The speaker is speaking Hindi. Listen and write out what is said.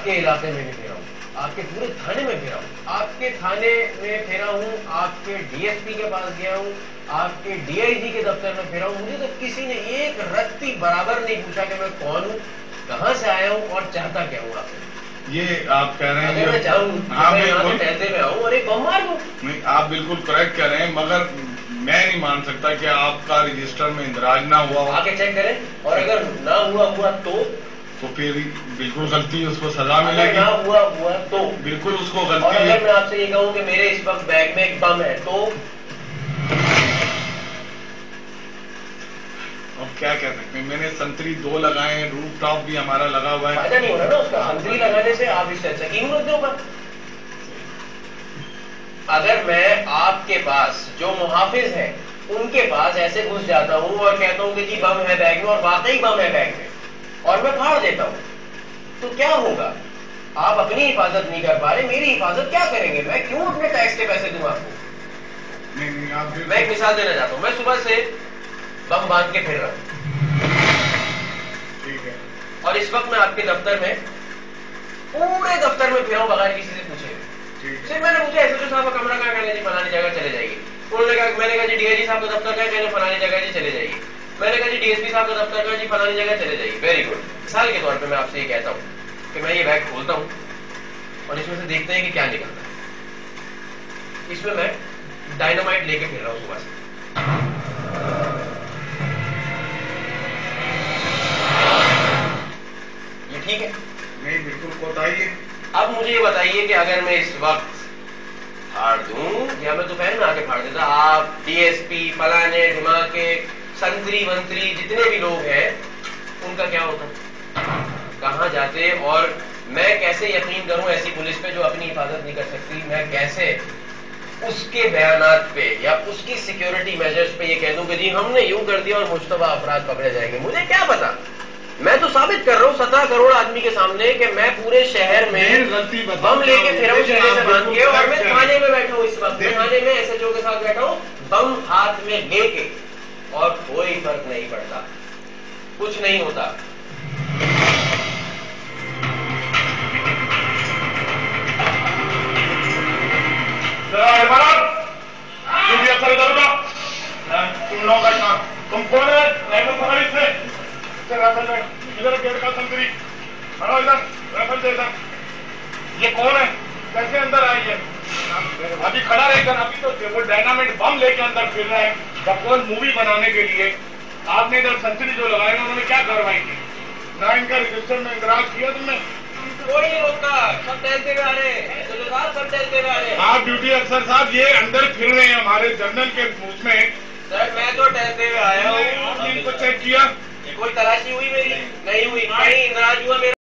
आपके इलाके में भी फेरा हूं, आपके पूरे थाने में फेरा हूं, आपके थाने में फेरा हूं, आपके डीएसपी के पास गया हूं, आपके डीआईजी के दफ्तर में फेरा हूं। मुझे तो किसी ने एक रत्ती बराबर नहीं पूछा कि मैं कौन हूं, कहां से आया हूं और चाहता क्या हूं आपसे। ये आप कह रहे हैं, अगर मैं चाहूं हाँ मैं यहाँ बिल्कुल टहलते में आऊं और एक बम मार दूं। नहीं, आप बिल्कुल करेक्ट कह रहे हैं, मगर मैं नहीं मान सकता कि आपका रजिस्टर में इंदराज ना हुआ हो। आके चेक करें, और अगर ना हुआ तो फिर बिल्कुल गलती, उसको सजा मिलेगी। ना हुआ तो बिल्कुल उसको और गलती है। अगर मैं आपसे ये कहूं कि मेरे इस वक्त बैग में एक बम है तो अब क्या कह सकते हैं, मैंने संतरी 2 लगाए हैं, रूफ टॉप भी हमारा लगा हुआ है। फायदा नहीं हो रहा ना उसका। संतरी लगाने से आप इससे अच्छा क्यों रखते हो। अगर मैं आपके पास जो मुहाफिज है उनके पास ऐसे घुस जाता हूं और कहता हूं कि जी बम है बैग में, और वाकई बम है बैग में, और मैं फाड़ देता हूं, तो क्या होगा। आप अपनी हिफाजत नहीं कर पा रहे, मेरी हिफाजत क्या करेंगे। मैं क्यों अपने टैक्स के पैसे दूं आपको। नहीं आप मैं एक मिसाल देना चाहता हूं। मैं सुबह से बम बांध के फिर रहा हूं, ठीक है, और इस वक्त मैं आपके दफ्तर में, पूरे दफ्तर में फिरा हूं बगैर किसी से पूछे। सिर्फ मैंने पूछा एसएचओ साहब का कमरा कहाँ, कहने जी फलानी जगह चले जाइए। उन्होंने कहा, मैंने कहा जी डीआईजी साहब का दफ्तर कहाँ, कहने फलानी जगह जी चले जाइए। मैंने कहा जी डीएसपी साहब का दफ्तर कहाँ, जी फलानी जगह चले जाइए। Very good. मिसाल के तौर पे मैं आपसे ये कहता हूं कि मैं ये बैग खोलता हूं और इसमें से देखते हैं कि क्या निकलता है। इसमें मैं डायनामाइट लेके फिर रहा हूं सुबह से। ये ठीक है? नहीं बिल्कुल बताइए। अब मुझे ये बताइए कि अगर मैं इस वक्त फाड़ दूं, या मैं दोपहर में आके फाड़ देता, आप डीएसपी फलाने ढिमाके संतरी मंत्री जितने भी लोग हैं उनका क्या होता, कहां जाते, और मैं कैसे यकीन करूं ऐसी पुलिस पे जो अपनी हिफाजत नहीं कर सकती। मैं कैसे उसके बयानात पे या उसकी सिक्योरिटी मेजर्स पे ये कह दूं कि जी हमने यूं कर दिया और मुश्तबा अफराद पकड़े जाएंगे। मुझे क्या पता। मैं तो साबित कर रहा हूं 17 करोड़ आदमी के सामने कि मैं पूरे शहर में बम लेके फिर हूं सीने से बांध के, और मैं थाने में बैठा हूं। इस वक्त थाने में एसएचओ के साथ बैठा हूं, बम हाथ में लेके, और कोई फर्क नहीं पड़ता, कुछ नहीं होता। तुम लोग का तुम कौन है? इधर गेट का संतरी खड़ा, इधर राइफल दे इधर। ये कौन है? कैसे अंदर आई है? अभी खड़ा रहकर अभी तो वो डायनामाइट बम लेके अंदर फिर रहे हैं बकवास मूवी बनाने के लिए। आपने इधर संतरी जो लगाए उन्होंने क्या कार्रवाई की ना? इनका रजिस्टर में इंदराज किया तुमने? कोई नहीं रोकता, सब टहलते हुए आ रहे हैं, सब टहलते हुए आ रहे हैं। आप ड्यूटी अफसर साहब ये अंदर फिर रहे हैं हमारे जर्नल के उसमें। सर मैं तो टहलते हुए आया हूँ। आपने इनको चेक किया? कोई तलाशी हुई मेरी? नहीं हुई। कहीं इंदराज हुआ मेरा?